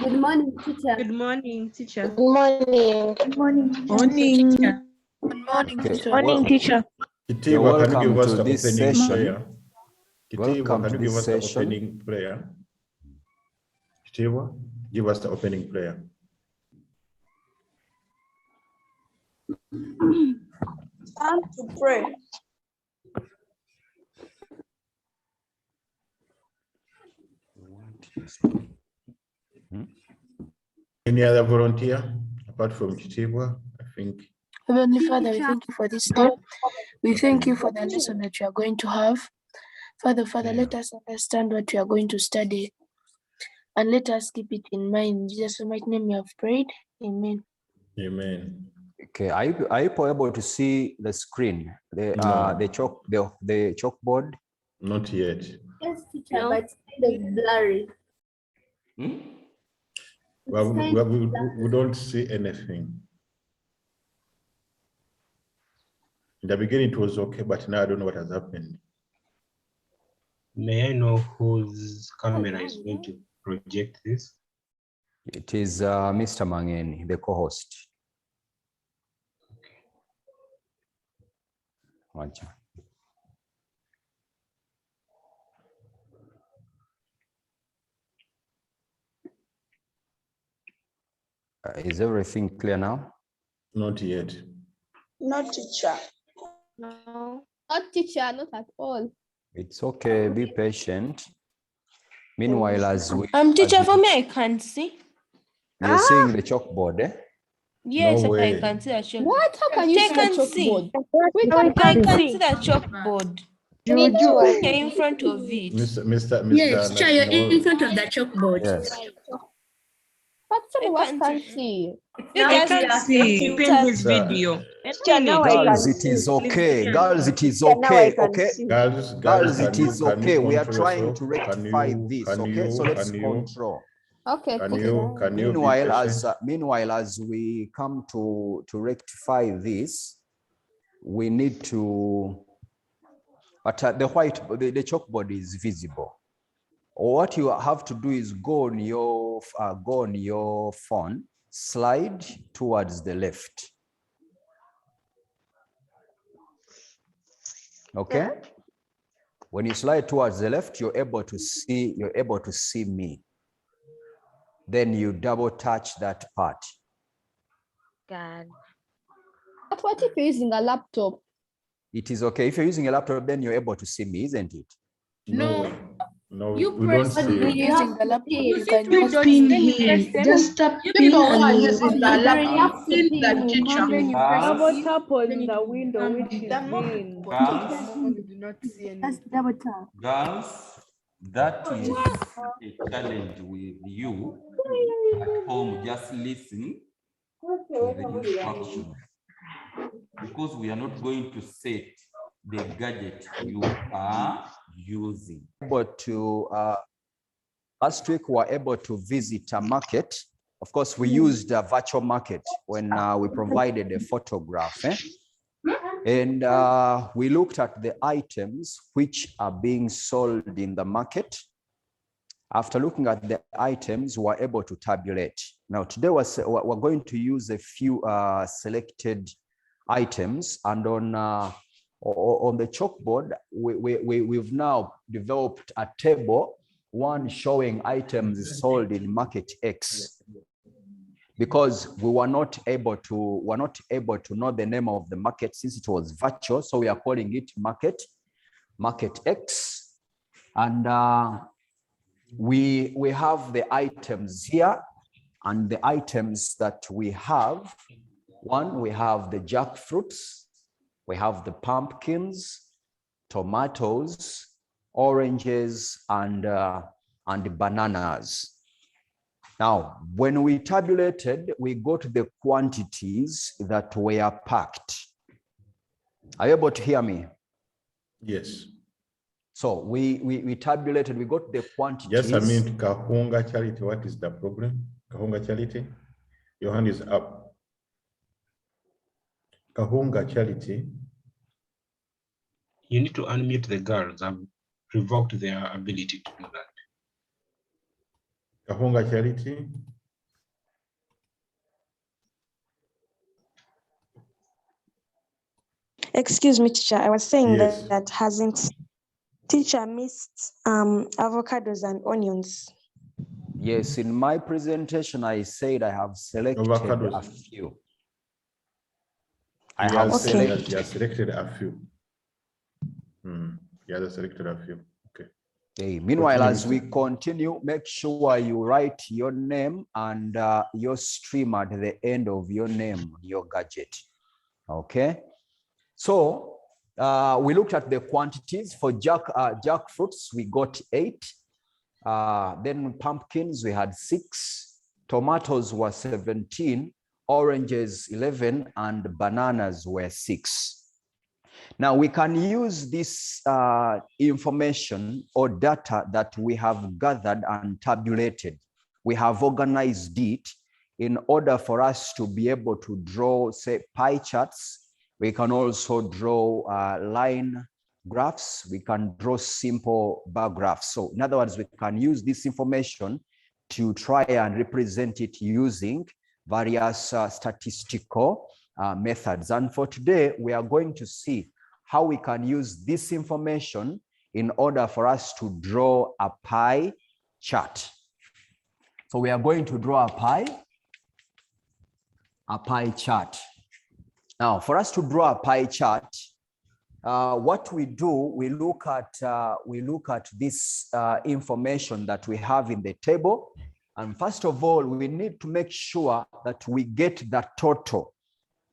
Good morning, teacher. Good morning, teacher. Good morning. Good morning. Morning. Good morning, Okay, teacher. well, teacher. you're Kitiwa, can you welcome give us to the this opening session. prayer? Kitiwa, Welcome can to you give this us the session. opening prayer? Kitiwa, give us the opening prayer. Time to pray. Any other volunteer apart from Kitiwa? I think. Heavenly Father, we thank you for this day. We thank you for the lesson that you are going to have. Father, let us understand what we are going to study. And let us keep it in mind. In Jesus' mighty name we have prayed. Amen. Amen. Okay, are you able to see the screen, the chalkboard? Not yet. Yes, teacher, but it's kind of blurry. Well, we don't see anything. In the beginning, it was okay, but now I don't know what has happened. May I know whose camera is going to project this? It is Mr. Mangeni, the co-host. Okay. Is everything clear now? Not yet. No, teacher. No, not teacher, not at all. It's okay, be patient. Meanwhile, as we... Teacher, for me, I can't see. You're seeing the chalkboard, eh? Yes, No I way. can see a chalkboard. What? How can you I see can the see. chalkboard? I can see the chalkboard. Me too. You're in front of it. Mr. Yes, teacher, you're in National- front of the chalkboard. Yes. But some of us can't can't see. I can't see. Open his video. Girls, it is okay. Girls, it is okay. Okay. Girls, Girls, can it you- is can you okay. We are control trying yourself? to rectify this. Okay. So let's can you- control. Okay, Can teacher. you be Meanwhile, as we come to rectify this, we need to. But the chalkboard is visible. What you have to do is go on your phone, slide towards the left. Okay. When you slide towards the left, you're able to see me. Then you double touch that part. But what if you're using a laptop? It is okay. If you're using a laptop, then you're able to see me, isn't it? No, You we don't press see when it. you're using the laptop. You can Just just pin him. Just tap pin and using the laptop. pin the teacher. Double tap on the window, which is in. That's double tap. Girls, that is a challenge with you at home. Just listen to the instructions, because we are not going to set the gadget you are using. But last week we were able to visit a market. Of course, we used a virtual market when we provided a photograph. And we looked at the items which are being sold in the market. After looking at the items, we were able to tabulate. Now, today we're going to use a few selected items, and on the chalkboard, we've now developed a table, one showing items sold in market X, because we were not able to know the name of the market since it was virtual. So we are calling it market X, and we have the items here, and the items that we have. One, we have the jackfruits, we have the pumpkins, tomatoes, oranges, and bananas. Now, when we tabulated, we got the quantities that were packed. Are you able to hear me? Yes. So we tabulated, we got the quantities. Yes, I mean, Kahunga Charity, what is the problem? Kahunga Charity, your hand is up. Kahunga Charity. You need to unmute the girls. I've revoked their ability to do that. Kahunga Charity, Excuse me, teacher. I was saying Yes. that hasn't teacher missed avocados and onions. Yes, in my presentation, I said I have selected Avocados. a few. You I have selected a few. You have selected a few. Okay. Okay. Meanwhile, Continue, as we continue, make sure you write your name and your stream at the end of your name, your gadget. Okay. So we looked at the quantities for jackfruits. We got 8. Then pumpkins, we had 6. Tomatoes were 17. Oranges 11, and bananas were 6. Now we can use this information or data that we have gathered and tabulated. We have organized it in order for us to be able to draw, say, pie charts. We can also draw line graphs. We can draw simple bar graphs. So in other words, we can use this information to try and represent it using various statistical methods. And for today, we are going to see how we can use this information in order for us to draw a pie chart. So we are going to draw a pie chart. Now, for us to draw a pie chart, what we do, we look at this information that we have in the table. And first of all, we need to make sure that we get the total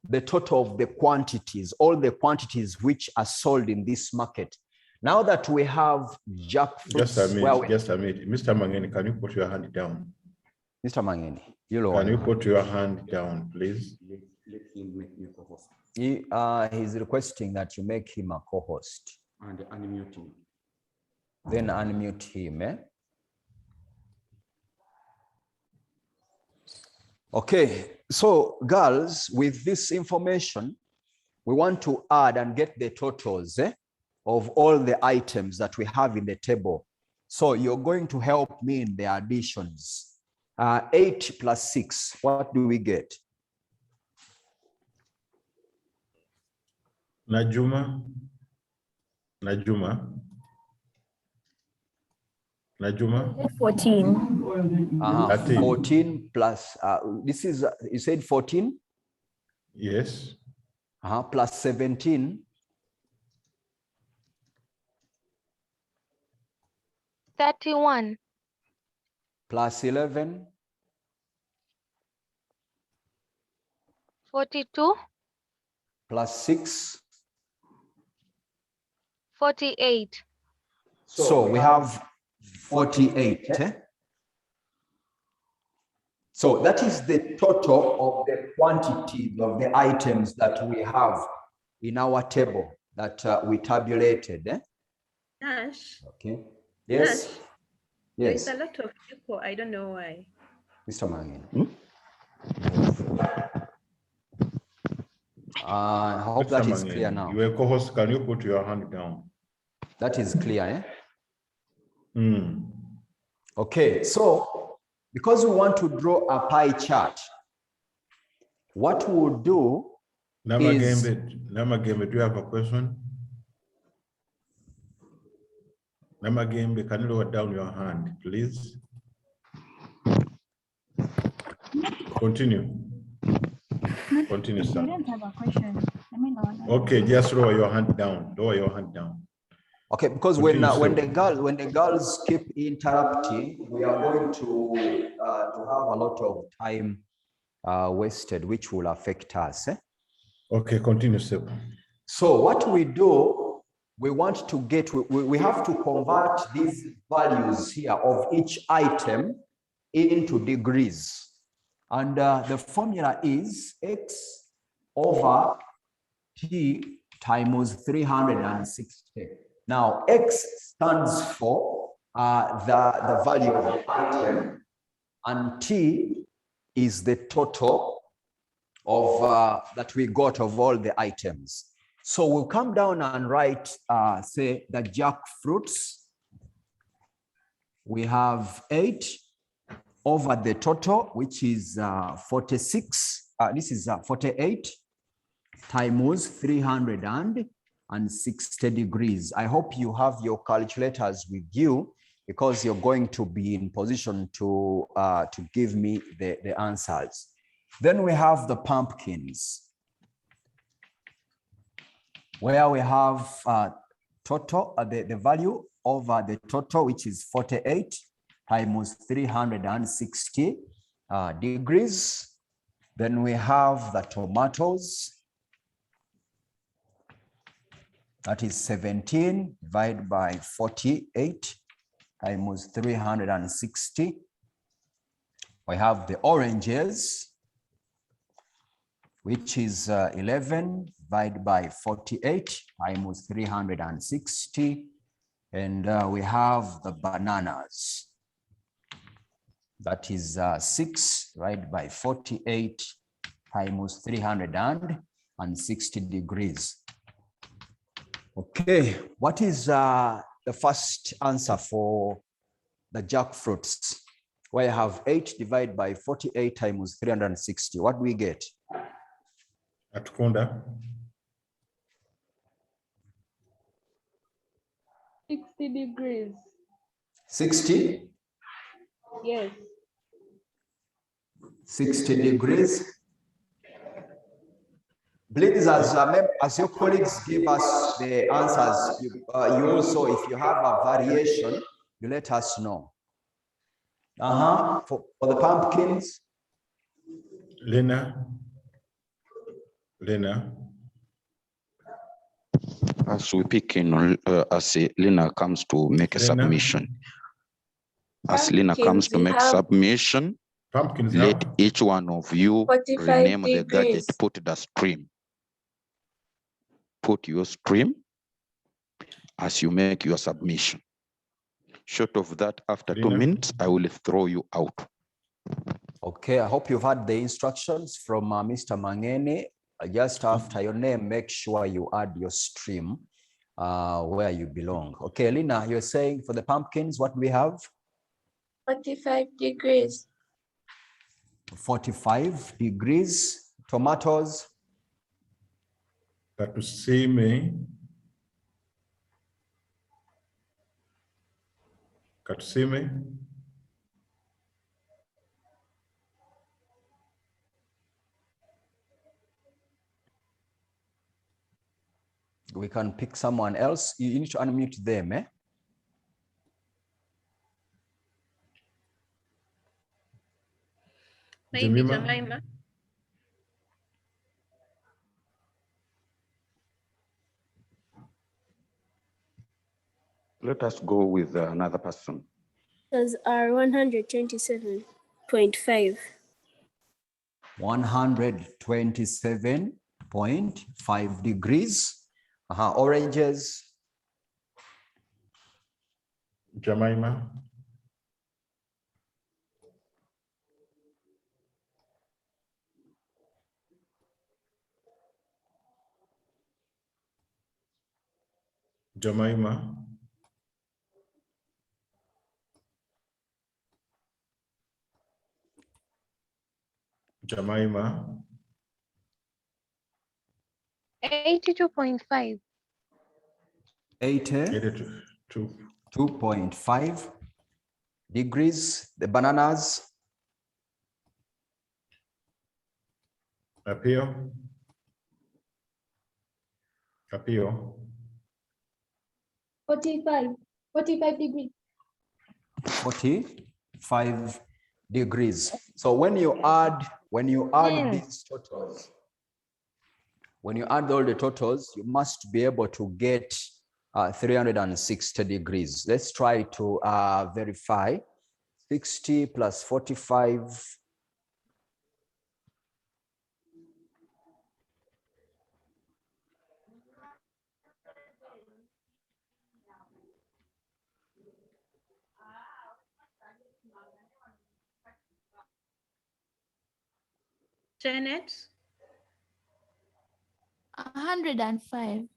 of the quantities, all the quantities which are sold in this market. Now that we have jackfruits. Just a minute. Mr. Mangeni, can you put your hand down? Mr. Mangeni, can you put your hand down, please? Let him make you co-host. He's requesting that you make him a co-host. And unmute him. Then unmute him. Okay, so girls, with this information, we want to add and get the totals of all the items that we have in the table. So you're going to help me in the additions. 8 plus 6, what do we get? Najuma. 14. 14 plus, this is, you said 14? Yes. Plus 17. 31. Plus 11. 42. Plus 6. 48. So we have 48. So that is the total of the quantity of the items that we have in our table that we tabulated. Dash. Okay. Yes. Dash. Yes. There's a lot of people. I don't know why. Mr. Mangin. I hope that is clear now. You are co-host. Can you put your hand down? That is clear, Okay, so because we want to draw a pie chart, what we'll do is... Namagembe, do you have a question? Namagembe, can you lower down your hand, please? Continue. Continue, sir. I don't have a question. Okay, just lower your hand down. Lower your hand down. Okay, because when the girls keep interrupting, we are going to have a lot of time wasted, which will affect us. Okay, continue, sir. So what we do, we want to get, we have to convert these values here of each item into degrees. And the formula is x over t times 360. Now, x stands for the value of the item, and t is the total of that we got of all the items. So we'll come down and write, say, the jackfruits. We have 8 over the total, which is 46. This is 48 times 360 degrees. I hope you have your calculators with you because you're going to be in position to give me the answers. Then we have the pumpkins, where we have total, the value over the total, which is 48 times 360 degrees. Then we have the tomatoes, that is 17 divided by 48 times 360. We have the oranges, which is 11 divided by 48 times 360. And we have the bananas, that is 6 divided by 48 times 360 degrees. Okay, what is the first answer for the jackfruits? Where I have 8 divided by 48 times 360. What do we get? Atkunda. 60 degrees. 60? Yes. 60 degrees. Please, as your colleagues give us the answers, you also, if you have a variation, you let us know. For the pumpkins. Lena. As we pick in, as Lena comes to make a submission. As Lena comes to make submission, let each one of you rename the gadget, put the stream. Put your stream as you make your submission. Short of that, after 2 minutes, I will throw you out. Okay, I hope you've had the instructions from Mr. Mangene. Just after your name, make sure you add your stream where you belong. Okay, Lina, you're saying for the pumpkins, what do we have? 45 degrees. 45 degrees. Tomatoes. Katusime. We can pick someone else. You need to unmute them, eh? Maybe Jemima. Let us go with another person. Those are 127.5. 127.5 degrees. Oranges. Jemima. Jemima. Jemima. 82.5. 82.5 degrees. The bananas. Appeal. 45 degrees. 45 degrees. So when you add these totals, when you add all the totals, you must be able to get 360 degrees. Let's try to verify. 60 plus 45. Janet? 105.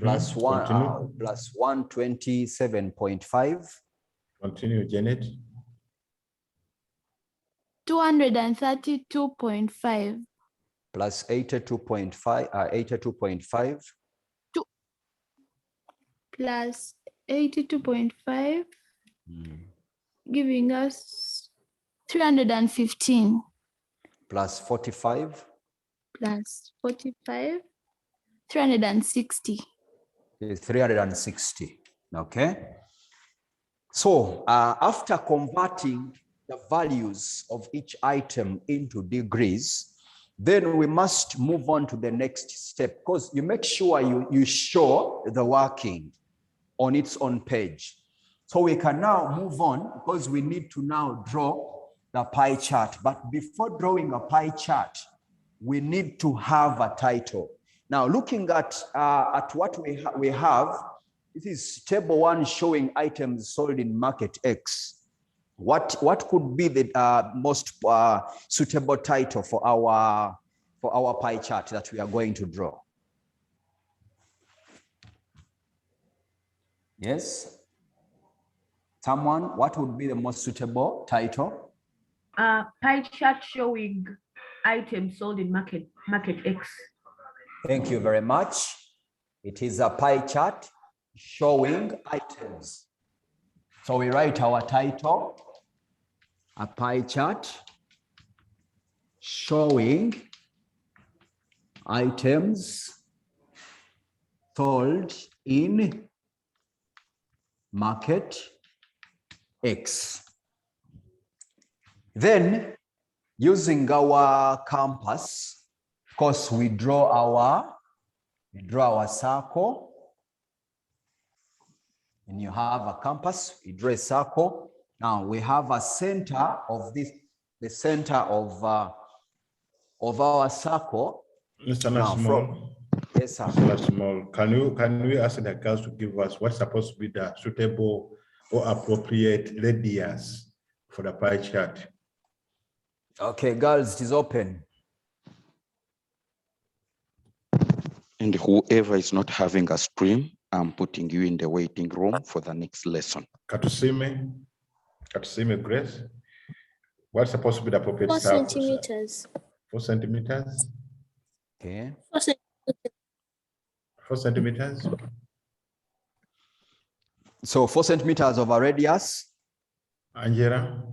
Plus 127.5. Continue, Janet. 232.5. plus 82.5, 82.5 plus 82.5, giving us 315 plus 45 plus 45, 360. is 360. Okay. So after converting the values of each item into degrees, then we must move on to the next step, because you make sure you show the working on its own page. So we can now move on, because we need to now draw the pie chart. But before drawing a pie chart, we need to have a title. Now, looking at what we have, this is table 1 showing items sold in market X. What could be the most suitable title for our pie chart that we are going to draw? Yes? Someone, what would be the most suitable title? Pie chart showing items sold in market X. Thank you very much. It is a pie chart showing items. So we write our title, a pie chart showing items sold in market X. Then, using our compass, of course, we draw our circle. When you have a compass, you draw a circle. Now we have a center of this, the center of our circle. Mr. Now, Nasmall, yes, sir. Mr. Nasmall, can we ask the girls to give us what's supposed to be the suitable or appropriate radius for the pie chart? Okay, girls, it is open. And whoever is not having a stream, I'm putting you in the waiting room for the next lesson. Katusime Grace, what's supposed to be the appropriate 4 circle? centimeters. 4 centimeters? Okay. 4 centimeters. 4 centimeters? So 4 centimeters of a radius. Angela?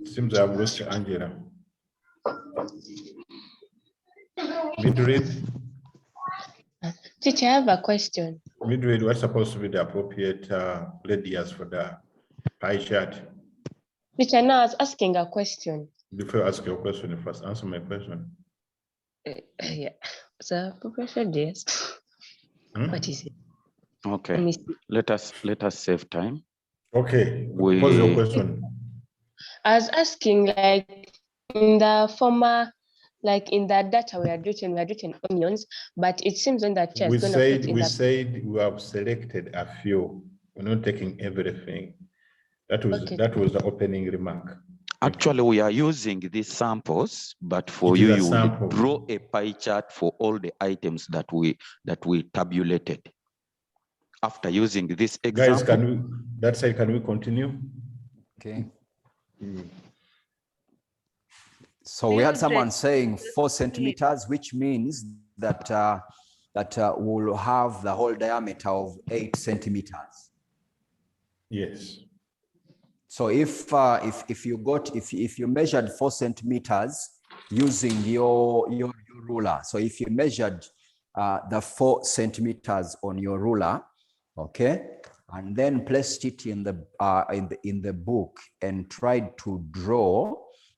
Seems I've lost Angela. Midread? Teacher, I have a question. Midread, what's supposed to be the appropriate radius for the pie chart? Teacher, now I was asking a question. Before you ask your question, first answer my question. Yeah. So, Professor, yes. What is it? Okay. Let us save time. Okay. What's your question? I was asking, like, in the former, like in the data we had written onions, but it seems on that chart. We said we have selected a few. We're not taking everything. That was the opening remark. Actually, we are using these samples, but for you will draw a pie chart for all the items that we tabulated. After using this example. Guys, can we continue? Okay. So we had someone saying 4 centimeters, which means that we'll have the whole diameter of 8 centimeters. Yes. So if you measured 4 centimeters using your ruler, so if you measured the 4 centimeters on your ruler, okay, and then placed it in the book and tried to draw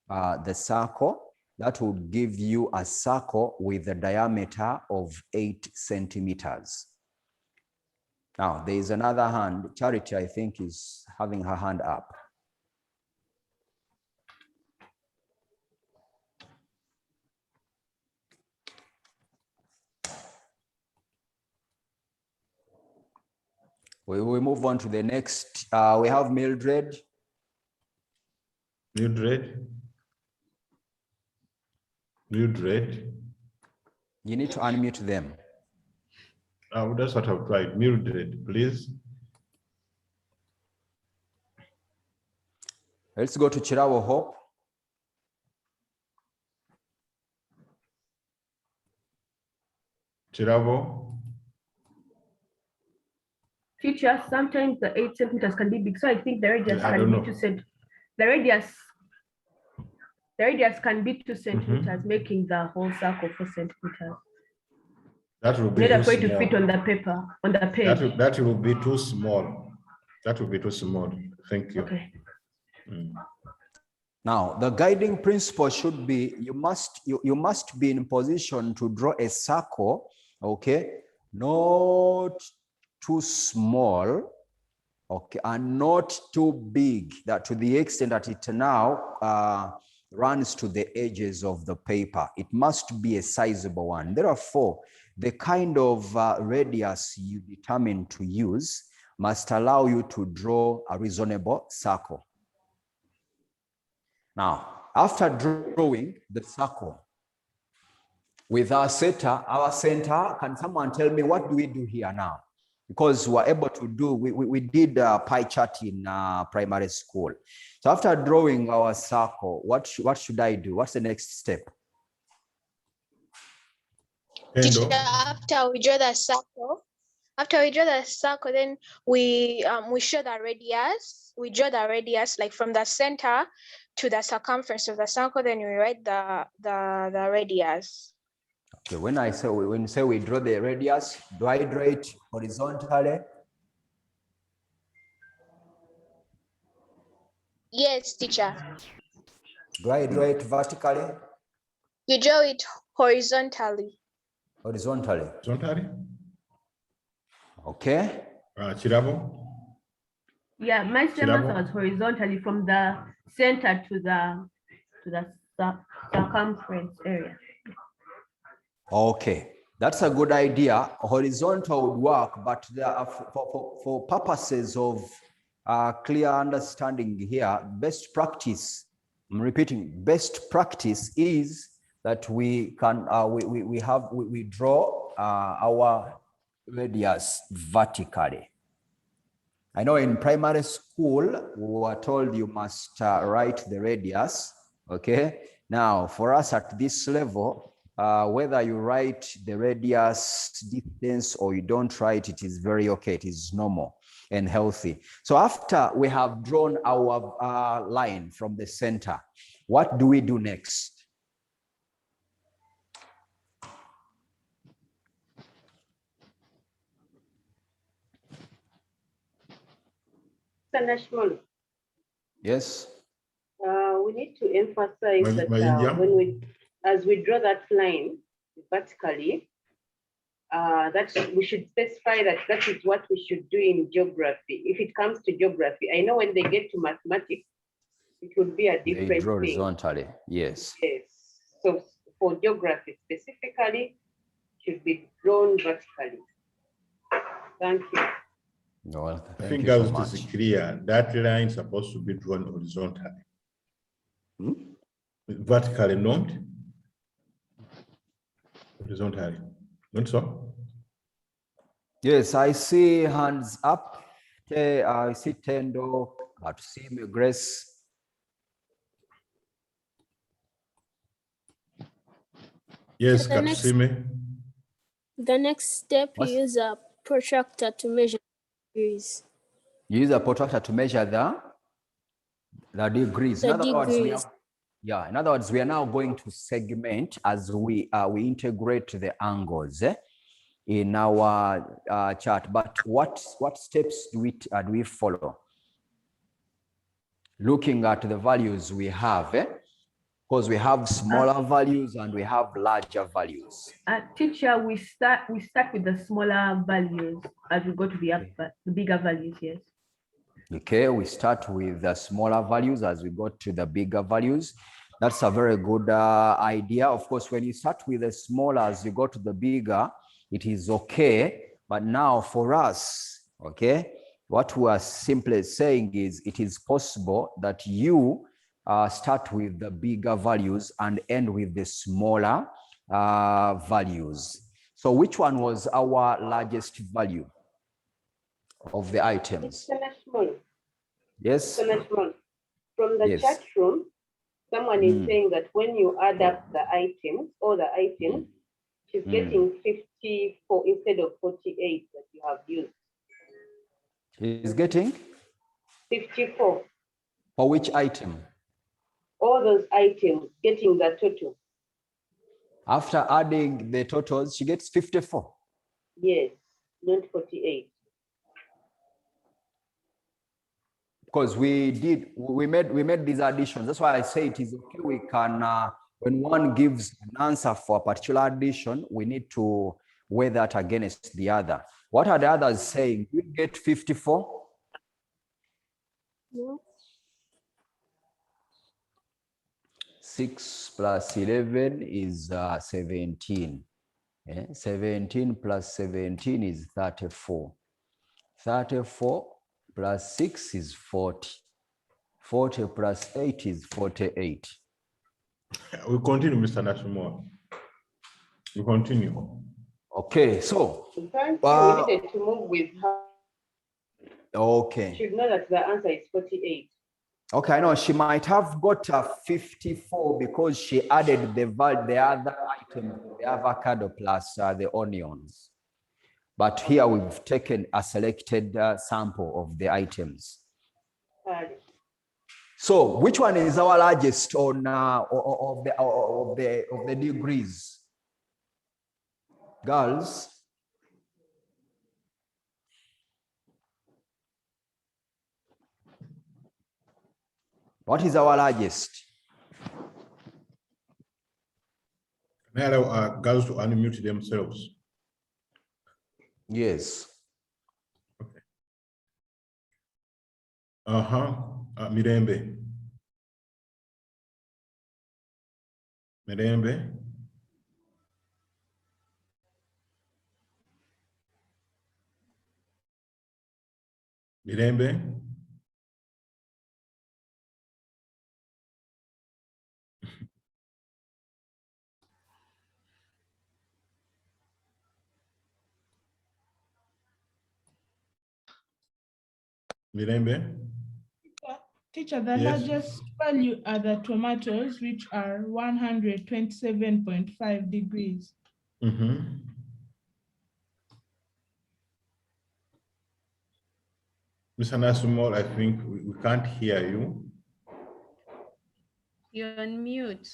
the circle, that would give you a circle with a diameter of 8 centimeters. Now there is another hand. Charity, I think, is having her hand up. We move on to the next. We have Mildred. Mildred. You need to unmute them. That's what I've tried. Mildred, please. Let's go to Chirawo Hope. Chiravo. Teacher, sometimes the 8 centimeters can be big, so I think the radius can be 2 centimeters. The radius can be 2 centimeters, making the whole circle 4 centimeters. That will be too small. To fit on the paper, on the page. That will be too small. That will be too small. Thank you. Okay. Now, the guiding principle should be you must be in position to draw a circle, okay, not too small, okay, and not too big, that to the extent that it now runs to the edges of the paper. It must be a sizable one. Therefore, the kind of radius you determine to use must allow you to draw a reasonable circle. Now, after drawing the circle with our center, can someone tell me what do we do here now? Because we're able to do, we did pie chart in primary school. So after drawing our circle, what should I do? What's the next step? Teacher, after we draw the circle, then we show the radius. We draw the radius like from the center to the circumference of the circle. Then we write the radius. Okay. When we say we draw the radius, do I draw it horizontally? Yes, teacher. Do I draw it vertically? You draw it horizontally. Horizontally. Horizontally. Okay. Chiravo. Yeah, my semester was horizontally from the center to the circumference area. Okay, that's a good idea. Horizontal would work, but for purposes of clear understanding here, best practice, I'm repeating, best practice is that we can we draw our radius vertically. I know in primary school we were told you must write the radius. Okay, now for us at this level, whether you write the radius distance or you don't write, it is very okay. It is normal and healthy. So after we have drawn our line from the center, what do we do next? Yes. We need to emphasize that as we draw that line vertically, that we should specify that is what we should do in geography. If it comes to geography, I know when they get to mathematics, it would be a different They draw thing. horizontally, yes. Yes. So for geography specifically, should be drawn vertically. Thank you. No, I think as it is clear, that line is supposed to be drawn horizontally. Vertically, not horizontally. Not so? Yes, I see hands up. I see Tendo. I see me, Grace. Yes, the next step, you use a protractor to measure degrees. You use a protractor to measure the degrees. In other words, we are now going to segment as we integrate the angles in our chart. But what steps do we follow? Looking at the values we have, because we have smaller values and we have larger values. Teacher, we start with the smaller values as we go to the bigger values. Yes. Okay, we start with the smaller values as we go to the bigger values. That's a very good idea. Of course, when you start with the smaller, as you go to the bigger, it is okay. But now for us, okay, what we are simply saying is it is possible that you start with the bigger values and end with the smaller values. So which one was our largest value of the items? Yes. From the Yes. chat room, someone is saying that when you add up the items, all the items, she's getting 54 instead of 48 that you have used. She's getting 54. For which item? All those items, getting the total. After adding the totals, she gets 54. Yes, not 48. Because we made these additions. That's why I say it is okay. We can, when one gives an answer for a particular addition, we need to weigh that against the other. What are the others saying? We get 54. No. 6 plus 11 is 17. 17 plus 17 is 34. 34 plus 6 is 40. 40 plus 8 is 48. We continue, Mr. Nashimo. We continue. Okay, so we needed to move with her. Okay. You should know that the answer is 48. Okay, I know she might have got a 54 because she added the other item, the avocado plus the onions. But here we've taken a selected sample of the items. So which one is our largest on of the degrees? Girls. What is our largest? Can I allow girls to unmute themselves? Yes. Okay. Mirembe. Mirembe. Mirembe. Mirembe. Teacher, the Yes. largest value are the tomatoes, which are 127.5 degrees. Mm-hmm. Mr. Nasumol, I think we can't hear you. You're on mute.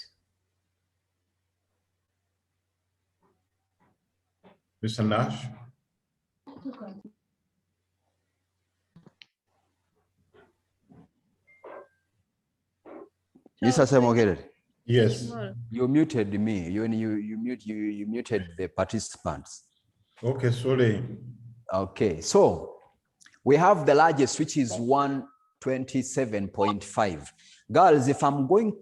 Mr. Nash. Mr. Semogere. Yes. You muted me. You muted the participants. Okay, sorry. Okay, so we have the largest, which is 127.5. Girls, if I'm going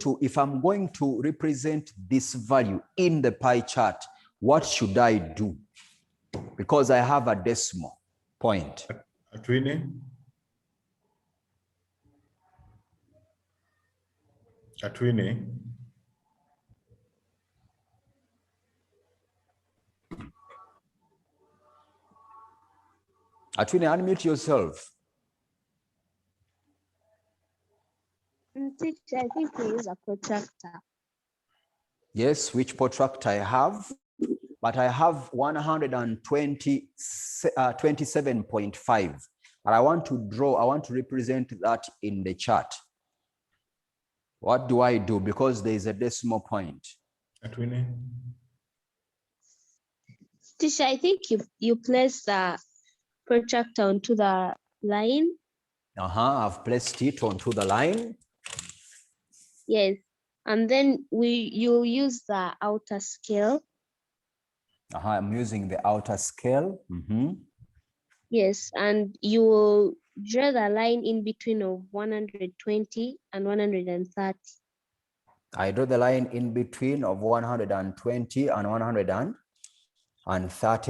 to represent this value in the pie chart, what should I do? Because I have a decimal point. Atwine. Atwine. Atwine, unmute yourself. Teacher, I think we use a protractor. Yes, which protractor I have? But I have 127.5. And I want to represent that in the chart. What do I do? Because there is a decimal point. Atwine. Teacher, I think you place the protractor onto the line. I've placed it onto the line. Yes. And then you use the outer scale. I'm using the outer scale. Yes, and you will draw the line in between of 120 and 130. I draw the line in between of 120 and 130.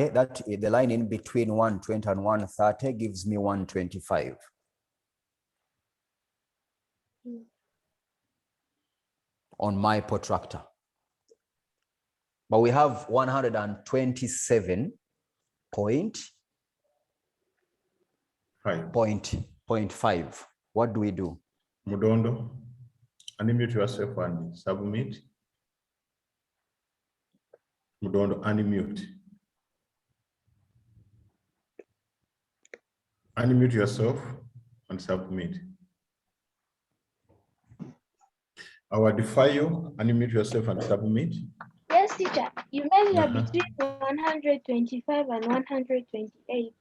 That the line in between 120 and 130 gives me 125. On my protractor. but we have 127.5. What do we do? Mudondo, unmute yourself and submit. Mudondo, unmute. Unmute yourself and submit. Our Defayo, unmute yourself and submit. Yes, teacher. You measure between 125 and 128.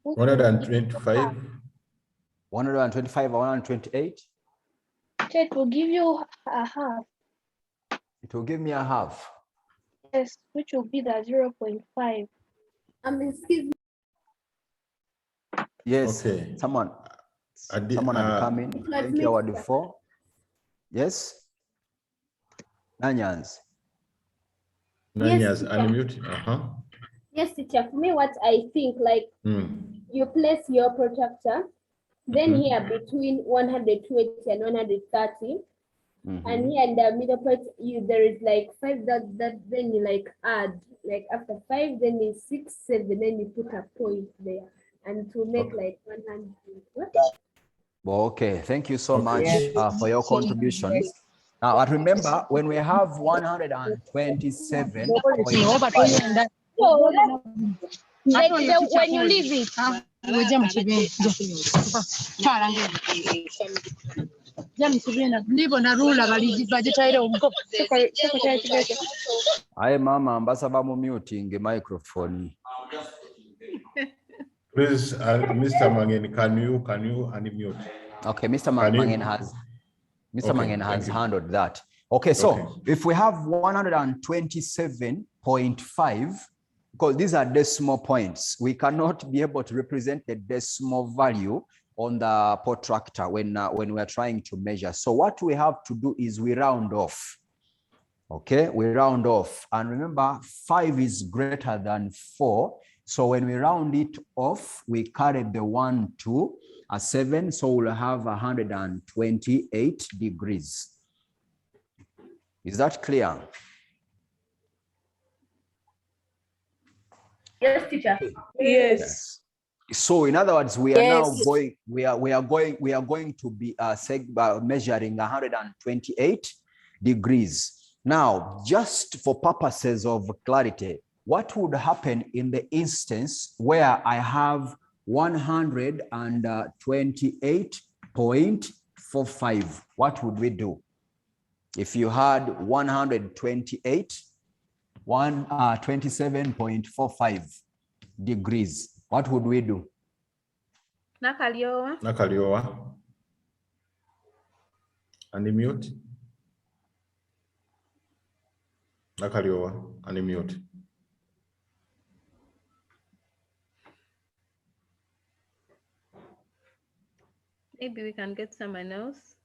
125. 125 or 128? It will give you a half. It will give me a half. Yes, which will be the 0.5. Excuse me. Yes. Okay. Someone had come in. Thank you, our Default. Yes. Nanyans. Nanyans, Yes, unmute. Yes, teacher. For me, what I think, like, you place your protractor, then here between 120 and 130, and here in the middle part, there is like 5 that then you like add, like after 5, then is 6, 7, then you put a point there, and to make like 100. What? Okay, thank you so much for your contributions. Now, I remember when we have 127. Like when you leave it. Aye, mama, ambassador muting microphone. Please, Mr. Mangen, can you unmute? Okay, Mr. Mangen has handled that. Okay, so if we have 127.5, because these are decimal points, we cannot be able to represent the decimal value on the protractor when we are trying to measure. So what we have to do is we round off. Okay, we round off. And remember, 5 is greater than 4. So when we round it off, we carry the 1 to a 7. So we'll have 128 degrees. Is that clear? Yes, teacher. Yes. So in other words, we are now going, we are going to be measuring 128 degrees. Now, just for purposes of clarity, what would happen in the instance where I have 128.45? What would we do? If you had 27.45 degrees, what would we do? Nakaliowa. Unmute. Nakaliowa, unmute. Maybe we can get someone else.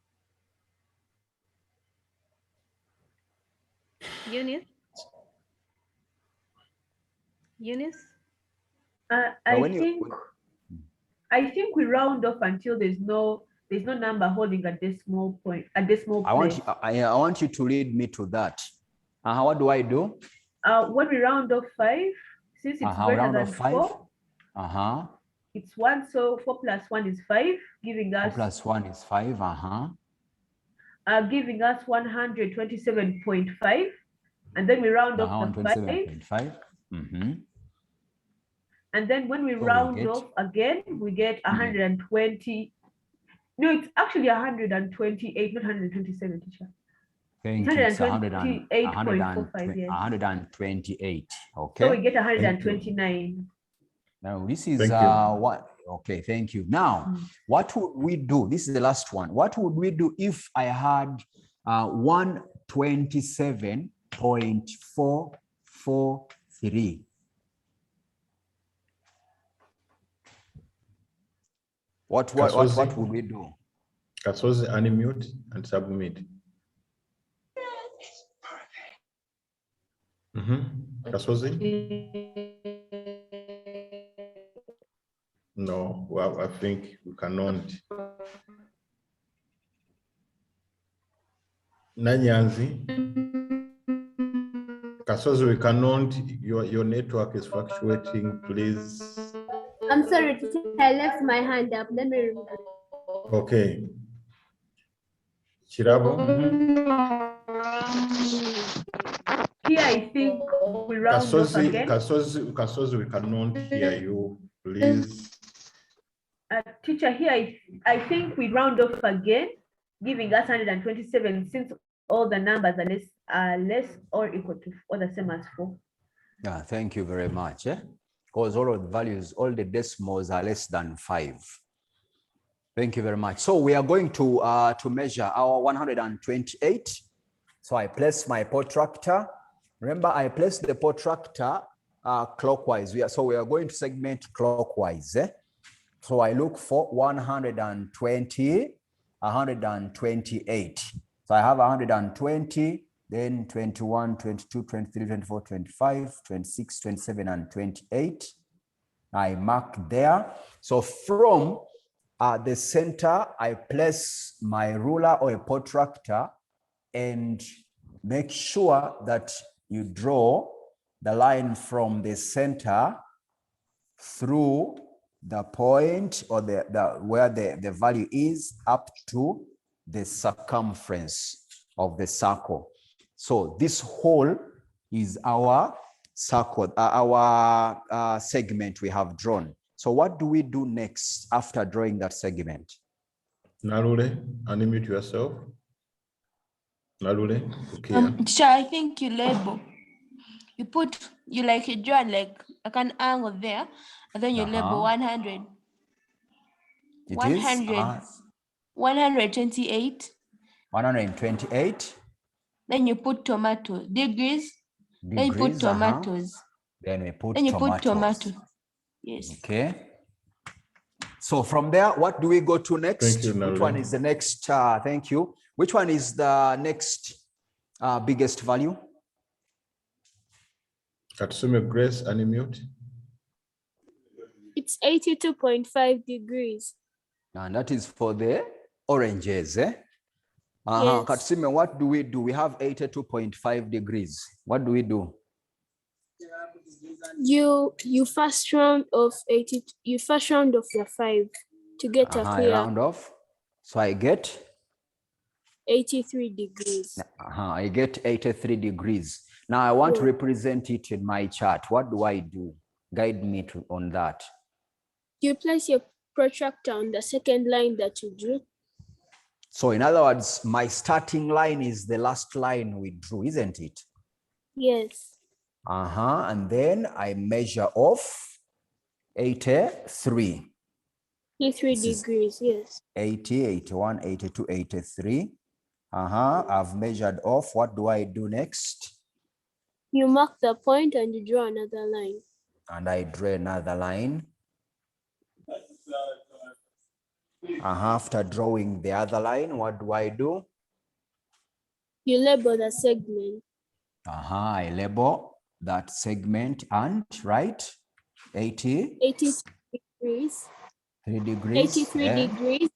Eunice? I think we round off until there's no number holding a decimal point, a decimal place. I want you to lead me to that. What do I do? When we round off 5, since it's greater than 4, it's 1, so 4 plus 1 is 5, giving us 4 plus 1 is 5, giving us 127.5, and then we round off the 5. And then when we round off again, we get 120. No, it's actually 128, not 127, teacher. Thank you. 128.45, yes. 128. Okay. So we get 129. Now this is what? Okay, thank you. Now, what would we do? This is the last one. What would we do if I had 127.443? What would we do? Kasozi, unmute and submit. Kasozi? No, well, I think we cannot. Nanyanzi. Kasozi, we cannot, your network is fluctuating, please. I'm sorry, teacher, I left my hand up. Let me remove it. Okay. Chirabo? Here, I think we round off again. Kasozi, we cannot hear you, please. Teacher, here, I think we round off again, giving us 127 since all the numbers are less or equal to or the same as 4. Yeah, thank you very much. Because all of the values, all the decimals are less than 5. Thank you very much. So we are going to measure our 128. So I place my protractor. Remember, I placed the protractor clockwise. So we are going to segment clockwise. So I look for 120, 128. So I have 120, then 21, 22, 23, 24, 25, 26, 27, and 28. I mark there. So from the center, I place my ruler or a protractor and make sure that you draw the line from the center through the point or where the value is up to the circumference of the circle. So this whole is our circle, our segment we have drawn. So what do we do next after drawing that segment? Narule, unmute yourself. Narule, okay. Teacher, I think you label. You draw like an angle there, and then you label 100. It 100. is 128. 128. Then you put tomato degrees. Then you put tomatoes. Then we put tomato. Yes. Okay. So from there, what do we go to next? Thank you, Narule. Which one is the next? Thank you. Which one is the next biggest value? Katsume Grace, unmute. It's 82.5 degrees. And that is for the oranges. Yes. Katsume, what do? We have 82.5 degrees. What do we do? You first round off 80. You first round off the 5 to get a clear. I round off. So I get 83 degrees. I get 83 degrees. Now I want to represent it in my chart. What do I do? Guide me on that. You place your protractor on the second line that you drew. So in other words, my starting line is the last line we drew, isn't it? Yes. And then I measure off 83. 83 degrees, yes. 80, 81, 82, 83. I've measured off. What do I do next? You mark the point and you draw another line. And I draw another line. After drawing the other line, what do I do? You label the segment. I label that segment and right 83 degrees. 3 degrees. 83 degrees.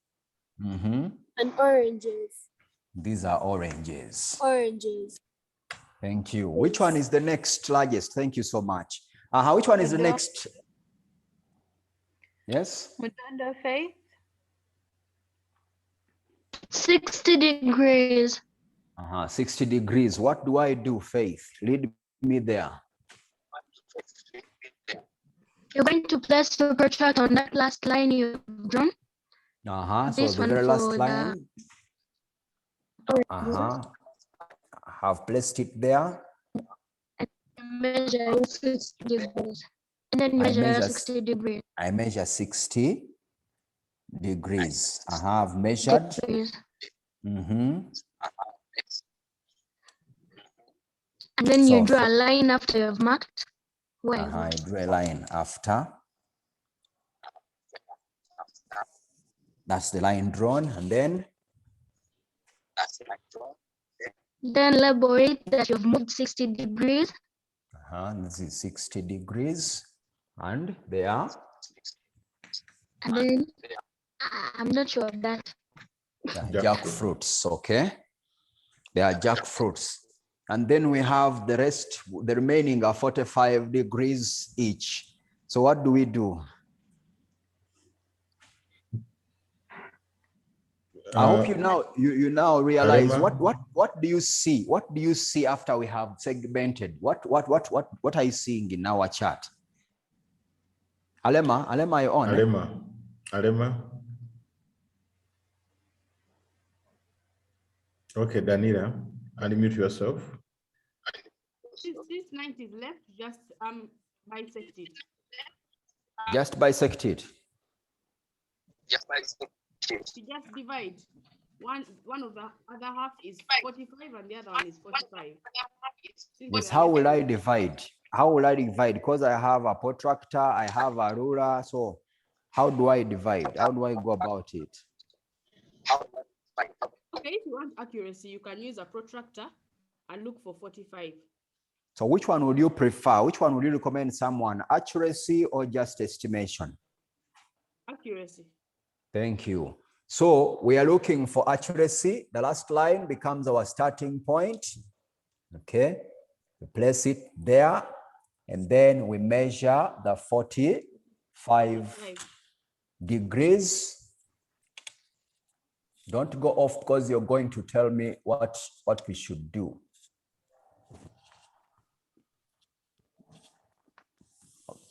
And oranges. These are oranges. Oranges. Thank you. Yes. Which one is the next largest? Thank you so much. Which one is the next? Yes. Mutanda Faith. 60 degrees. 60 degrees. What do I do, Faith? Lead me there. You're going to place your protractor on that last line you've drawn. So the very last line. Have placed it there. Measure 60 degrees. And then measure 60 degrees. I measure 60 degrees. I have measured. And then you draw a line after you've marked. I draw a line after. That's the line drawn, and then. Then label it that you've moved 60 degrees. This is 60 degrees, and there. And then I'm not sure of that. Jackfruits, okay. They are jackfruits. And then we have the rest, the remaining are 45 degrees each. So what do we do? I hope you now realize what do you see? What do you see after we have segmented? What are you seeing in our chart? Alema, are you on? Alema. Okay, Danila, unmute yourself. This 90 is left, just bisect it. Just bisect it. You just divide. One of the other half is 45 and the other one is 45. Yes, how will I divide? How will I divide? Because I have a protractor, I have a ruler. So how do I divide? How do I go about it? Okay, if you want accuracy, you can use a protractor and look for 45. So which one would you prefer? Which one would you recommend someone? Accuracy or just estimation? Accuracy. Thank you. So we are looking for accuracy. The last line becomes our starting point. Okay. We place it there. And then we measure the 45 degrees. Don't go off because you're going to tell me what we should do.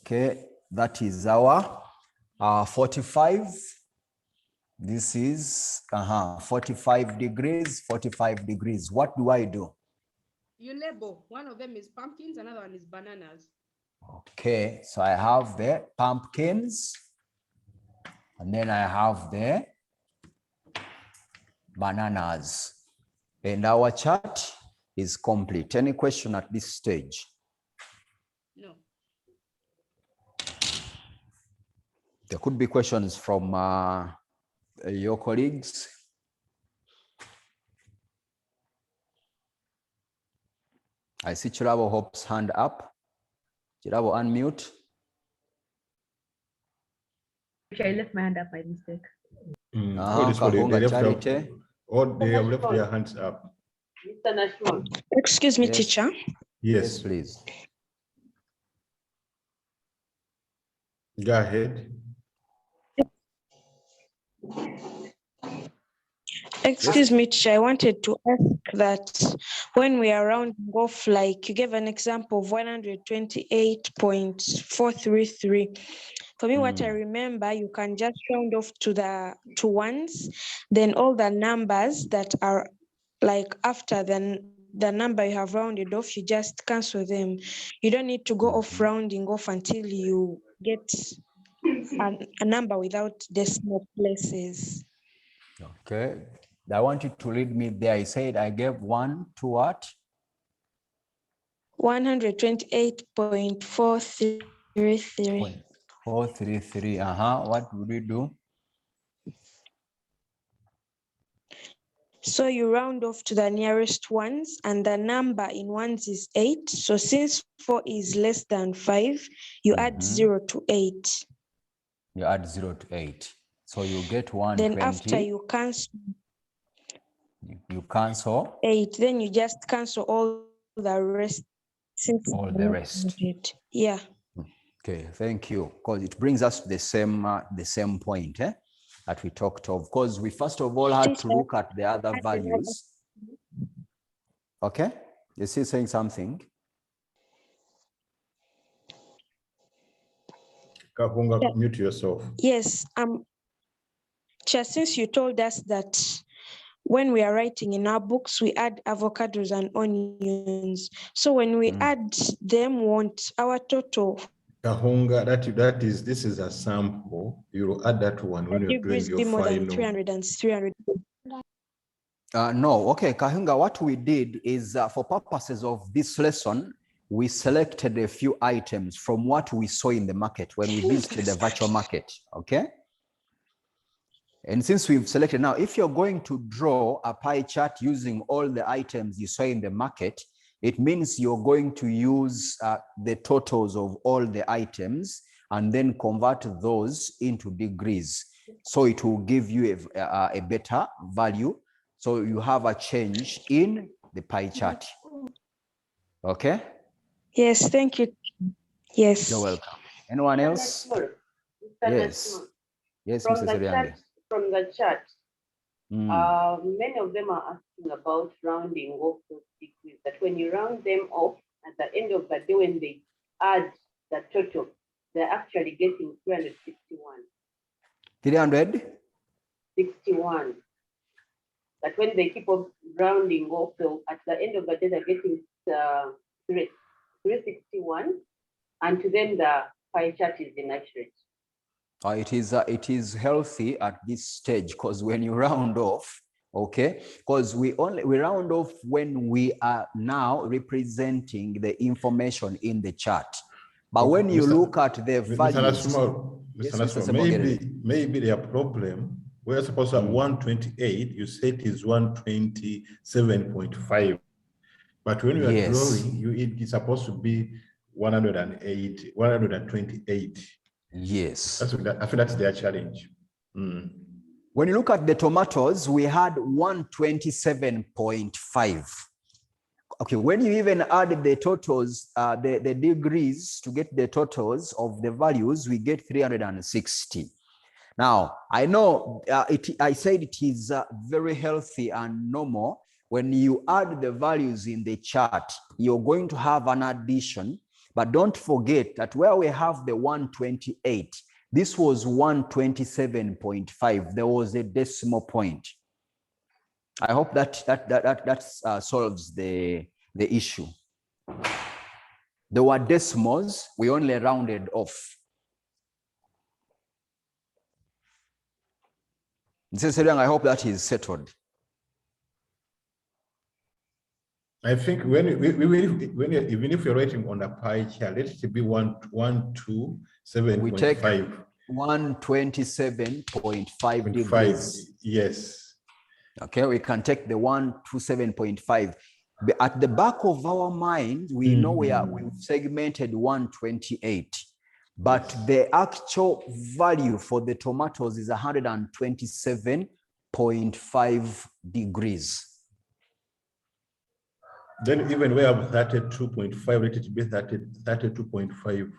Okay, that is our 45. This is 45 degrees, 45 degrees. What do I do? You label. One of them is pumpkins, another one is bananas. Okay, so I have the pumpkins, and then I have the bananas. And our chart is complete. Any question at this stage? No. There could be questions from your colleagues. I see Chirabo Hope's hand up. Chirabo, unmute. I left my hand up by mistake. They have left their hands up. Excuse me, teacher. Yes, please. Go ahead. Excuse me, teacher. I wanted to ask that when we are rounding off, like you gave an example of 128.433. For me, what I remember, you can just round off to ones, then all the numbers that are like after the number you have rounded off, you just cancel them. You don't need to go off rounding off until you get a number without decimal places. Okay. I want you to read me there. I said I gave 1 to what? 128.433. 433. What would we do? So you round off to the nearest ones, and the number in ones is 8. So since 4 is less than 5, you add 0 to 8. You add 0 to 8. So you get 120. Then after you cancel. You cancel 8. Then you just cancel all the rest. All the rest. Yeah. Okay, thank you. Because it brings us to the same point that we talked of. Because we first of all had to look at the other values. Okay, you see saying something? Kahunga, mute yourself. Yes. Since you told us that when we are writing in our books, we add avocados and onions. So when we add them, won't our total? Kahunga, this is a sample. You will add that one when you're doing your more final. Than 300 and 300. No, okay, Kahunga, what we did is for purposes of this lesson, we selected a few items from what we saw in the market when we visited the virtual market, okay? And since we've selected now, if you're going to draw a pie chart using all the items you saw in the market, it means you're going to use the totals of all the items and then convert those into degrees. So it will give you a better value. So you have a change in the pie chart. Okay? Yes, thank you. Yes. You're welcome. Anyone else? Yes. Yes, From Mrs. the Riange. chart, many of them are asking about rounding off those degrees, that when you round them off at the end of the day, when they add the total, they're actually getting 361. 361. That when they keep on rounding off, so at the end of the day, they're getting 361, and to them the pie chart is inaccurate. It is healthy at this stage, because when you round off, okay, because we round off when we are now representing the information in the chart. But when you look at the values, maybe their problem, we're supposed to have 128, you say it is 127.5. But when you are drawing, it's supposed to be 108, 128. Yes. I think that's their challenge. When you look at the tomatoes, we had 127.5. Okay, when you even add the totals, the degrees to get the totals of the values, we get 360. Now, I know I said it is very healthy and normal. When you add the values in the chart, you're going to have an addition, but don't forget that where we have the 128, this was 127.5. There was a decimal point. I hope that solves the issue. There were decimals, we only rounded off. I hope that is settled. I think even if you're writing on a pie chart, let it be 127.5. We take 127.5 degrees. Yes. Okay, we can take the 127.5. At the back of our mind, we know we've segmented 128, but the actual value for the tomatoes is 127.5 degrees. Then even we have 32.5, let it be 32.5.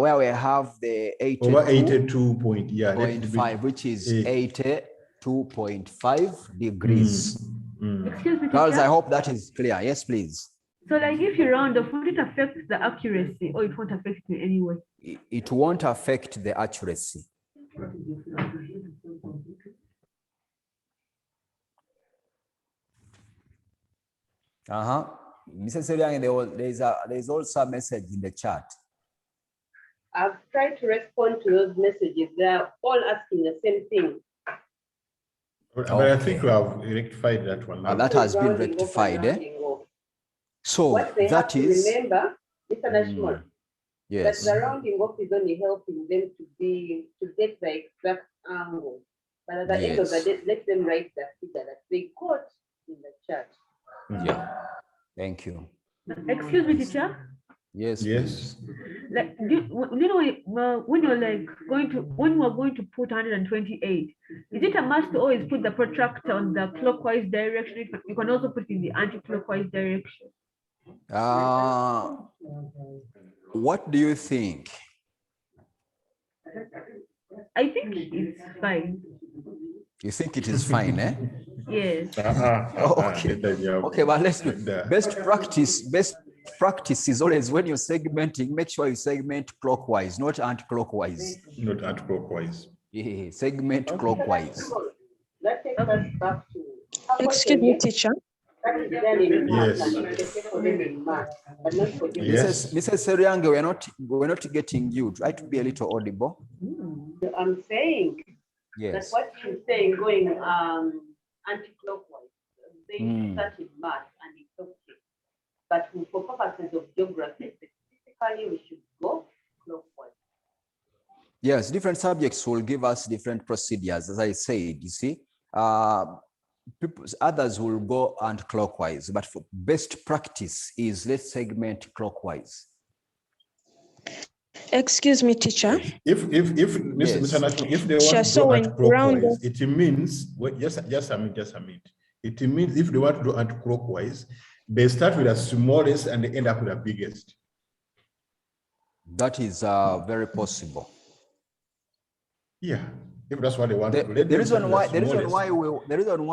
Where we have the 82.5, which is 82.5 degrees. Excuse me, Charles, teacher? I hope that is clear. Yes, please. So like if you round off, would it affect the accuracy or it won't affect it in any way? It won't affect the accuracy. Mrs. Seriang, there's also a message in the chat. I've tried to respond to those messages. They're all asking the same thing. But I think we have rectified that one. That has been rectified. So that is. Remember, Mr. Nashmore, yes. That the rounding off is only helping them to get the exact angle. But at the end of the day, let them write the figure that they got in the chart. Yeah. Thank you. Excuse me, teacher. Yes. Yes. Like, you know, when you're like when we're going to put 128, is it a must to always put the protractor on the clockwise direction? You can also put it in the anti-clockwise direction. What do you think? I think it's fine. You think it is fine, eh? Yes. Okay, but let's do best practice is always when you're segmenting, make sure you segment clockwise, not anti-clockwise. Not anti-clockwise. Yeah, segment clockwise. That takes us back to. Excuse me, teacher. Yes. Mrs. Seriange, we're not getting you. Try to be a little audible. I'm saying that what she's saying going anti-clockwise, they started math and it's okay. But for purposes of geography, specifically, we should go clockwise. Yes, different subjects will give us different procedures. As I said, you see, others will go anti-clockwise, but for best practice is let's segment clockwise. Excuse me, teacher. If Mr. National, if they want to So do when anti-clockwise, it means just a minute. It means if they want to do anti-clockwise, they start with the smallest and they end up with the biggest. That is very possible. Yeah, if that's what they want to do. The reason why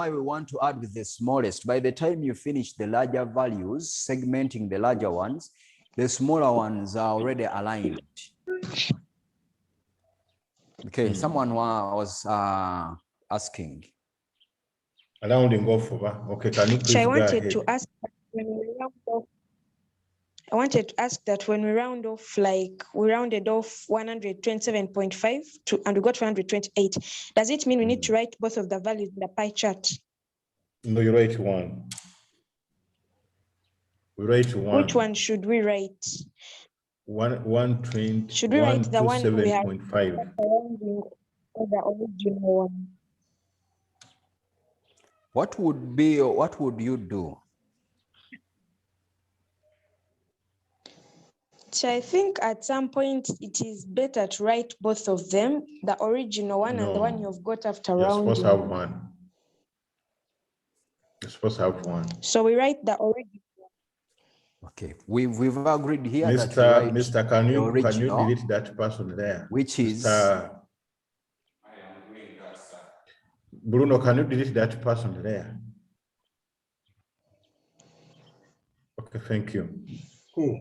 we want to add with the smallest, by the time you finish the larger values, segmenting the larger ones, the smaller ones are already aligned. Okay, someone was asking. Rounding off over. Okay, can you please So I go wanted ahead? to ask when we round off. I wanted to ask that when we round off, like we rounded off 127.5 to, and we got 128. Does it mean we need to write both of the values in the pie chart? No, you write one. We write one. Which one should we write? 120. Should we write the one we have 127.5? or the original one? What would you do? So I think at some point it is better to write both of them, the original one and the one you've got after rounding. You're supposed to have one. You're supposed to have one. So we write the original. Okay, we've agreed here Mr. that we write Mr. Can you original, delete that person there? which is Bruno, can you delete that person there? Okay, thank you. Who?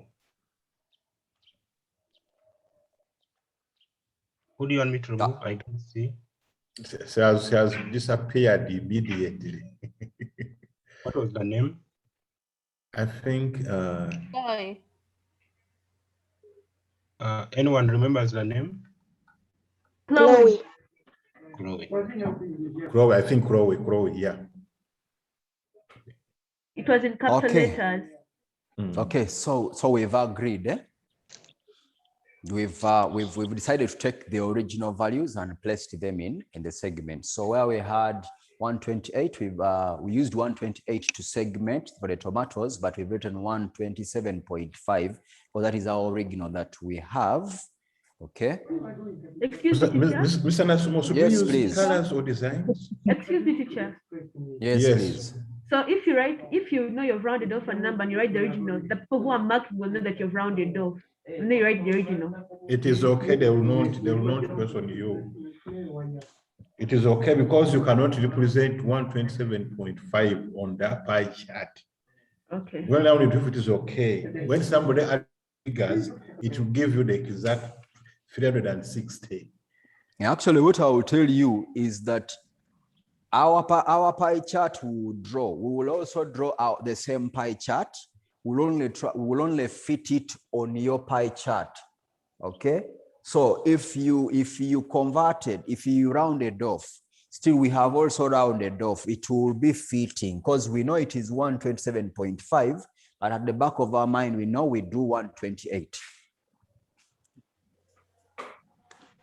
Who do you want me to remove? I don't see. She has disappeared immediately. What was the name? I think anyone remembers the name? Chloe. Chloe, I think Chloe, yeah. It was in capital letters. Okay, so we've agreed. We've decided to take the original values and placed them in the segment. So where we had 128, we used 128 to segment for the tomatoes, but we've written 127.5, well, that is our original that we have. Okay. Excuse me, teacher. Mr. Nasumo, should yes, we use please. colors or designs? Excuse me, teacher. Yes, please. So if you know you've rounded off a number and you write the original, the people who are marking will know that you've rounded off. And then you write the original. It is okay, they will not question you. It is okay because you cannot represent 127.5 on that pie chart. Okay. Well, now if it is okay. When somebody adds figures, it will give you the exact 360. Actually, what I will tell you is that our pie chart will draw. We will also draw out the same pie chart. We will only fit it on your pie chart. Okay. So if you converted, if you rounded off, still we have also rounded off. It will be fitting because we know it is 127.5, but at the back of our mind, we know we do 128.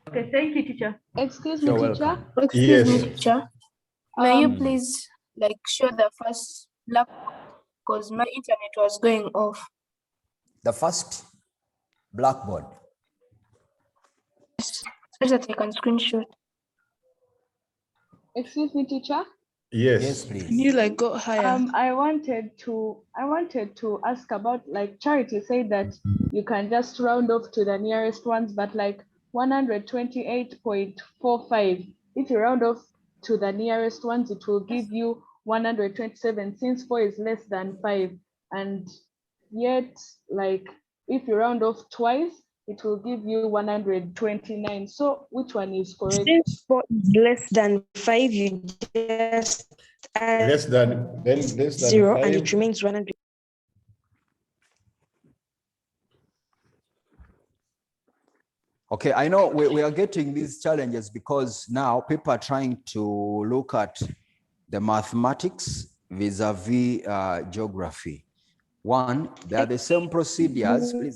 Okay, thank you, teacher. Excuse me, teacher. Excuse me, teacher. May you please show the first black, because my internet was going off. The first blackboard. Yes, so that I can screenshot. Excuse me, teacher. Yes, please. Can you go higher? I wanted to ask about Charity said that you can just round off to the nearest ones, but 128.45. If you round off to the nearest ones, it will give you 127 since 4 is less than 5. And yet, if you round off twice, it will give you 129. So which one is correct? Since 4 is less than 5, you just add less than 0 5. and it remains 100. Okay, I know we are getting these challenges because now people are trying to look at the mathematics vis-a-vis geography. One, they are the same procedures. Please.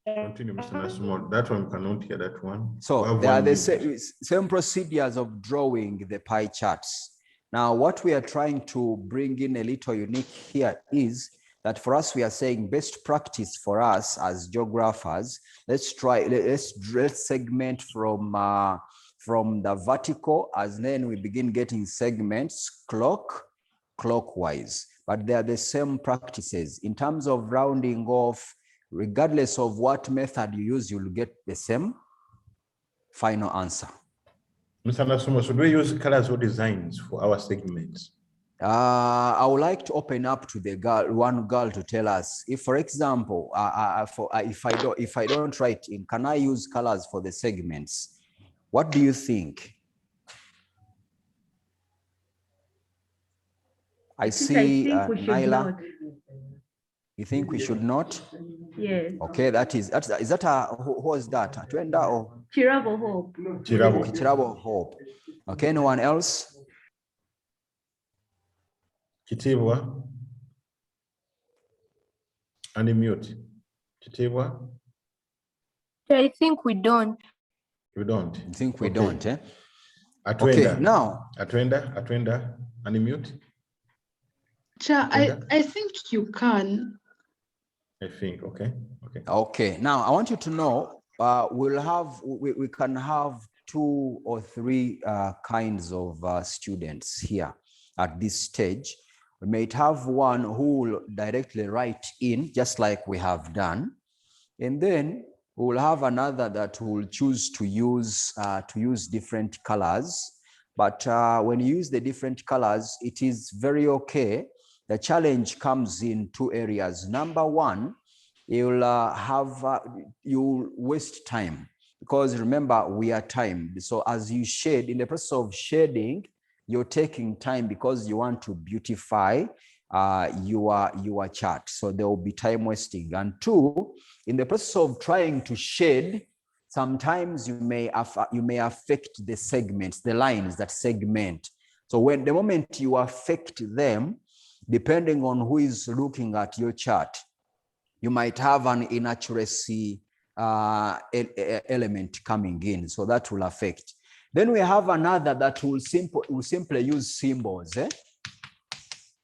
Continue, Mr. Nasumo. That one cannot hear that one. So they are the same procedures of drawing the pie charts. Now, what we are trying to bring in a little unique here is that for us, we are saying best practice for us as geographers. Let's segment from the vertical, as then we begin getting segments clockwise. But they are the same practices in terms of rounding off. Regardless of what method you use, you'll get the same final answer. Mr. Nasumo, should we use colors or designs for our segments? I would like to open up to the one girl to tell us if, for example, if I don't write in, can I use colors for the segments? What do you think? I see Naila. You think we should not? Yes. Okay, is that who was that? Twenda or Chirabo Hope. Chirabo Hope. Okay, no one else? Kitibwa. Unmute. Kitibwa. I think we don't. We don't. I think we don't, eh? Atwenda. Okay, now. Atwenda, unmute. Cha, I think you can. I think, okay. Okay, now I want you to know, we can have 2 or 3 kinds of students here at this stage. We might have one who will directly write in, just like we have done. And then we will have another that will choose to use different colors. But when you use the different colors, it is very okay. The challenge comes in 2 areas. Number one, you'll waste time, because remember, we are timed. So as you shade, in the process of shading, you're taking time because you want to beautify your chart. So there will be time wasting. And 2, in the process of trying to shade, sometimes you may affect the segments, the lines that segment. So when the moment you affect them, depending on who is looking at your chart, you might have an inaccuracy element coming in, so that will affect. Then we have another that will simply use symbols.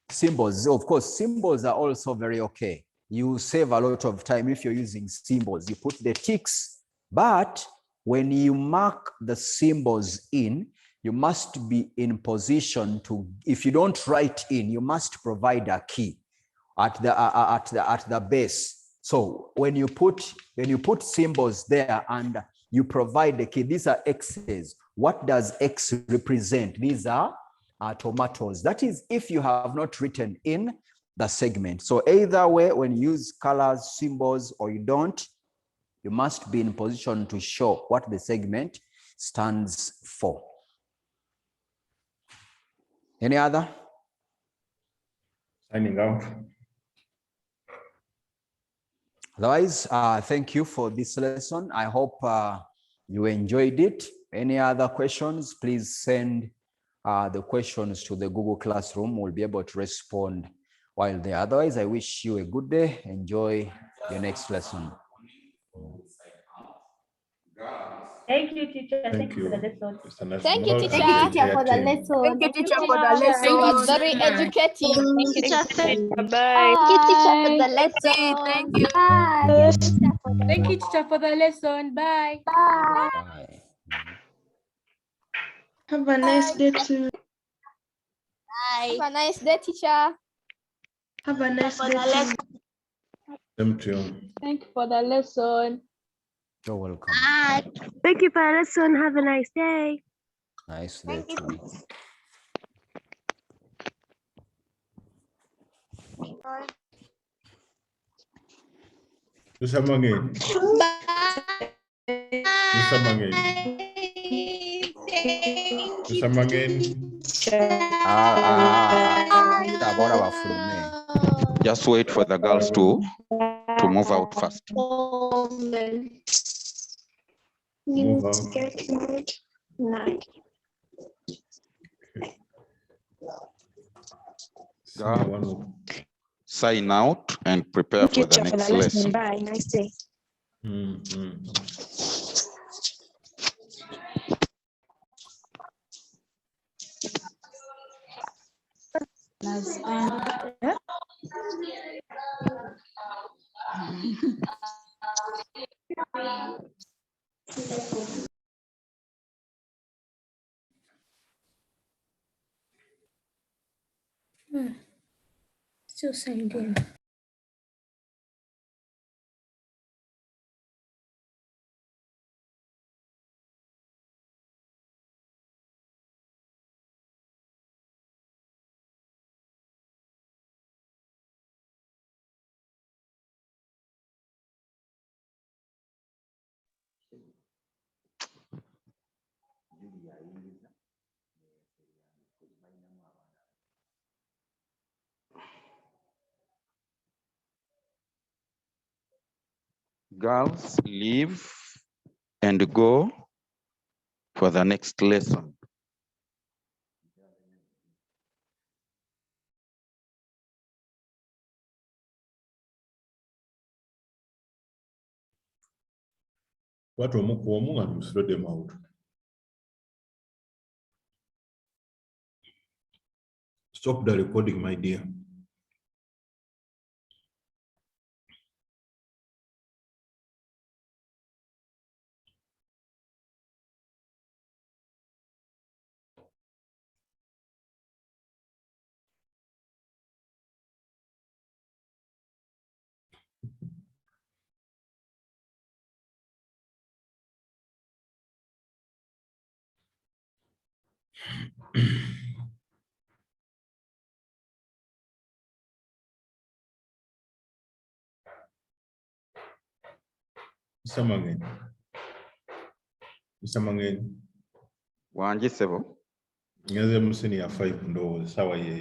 Symbols, of course, symbols are also very okay. You save a lot of time if you're using symbols. You put the ticks, but when you mark the symbols in, you must be in position to, if you don't write in, you must provide a key at the base. So when you put symbols there and you provide the key, these are X's. What does X represent? These are tomatoes. That is if you have not written in the segment. So either way, when you use colors, symbols, or you don't, you must be in position to show what the segment stands for. Any other? Signing out. Otherwise, thank you for this lesson. I hope you enjoyed it. Any other questions, please send the questions to the Google Classroom. We'll be able to respond while there. Otherwise, I wish you a good day. Enjoy your next lesson. Thank you, teacher. Thank you for the lesson. Thank you, teacher, for the lesson. Thank you, teacher, for the lesson. It was very educative. Thank you, teacher. Bye. Thank you, teacher, for the lesson. Thank you. Bye. Thank you, teacher, for the lesson. Bye. Bye. Bye. Have a nice day too. Bye. Have a nice day, teacher. Have a nice day too. Thank you. Thank you for the lesson. You're welcome. Bye. Thank you for the lesson. Have a nice day. Nice day too. Do some again. Do some again. Do some again. Just wait for the girls to move out first. Move out. Sign out and prepare for the next lesson. Bye. Nice day. Still signed in. Girls, leave and go for the next lesson. What and you throw them out. Stop the recording, my dear. Mr. Mangen. Wanje sebo. Nyaze museni ya 5 ndo sawa ye.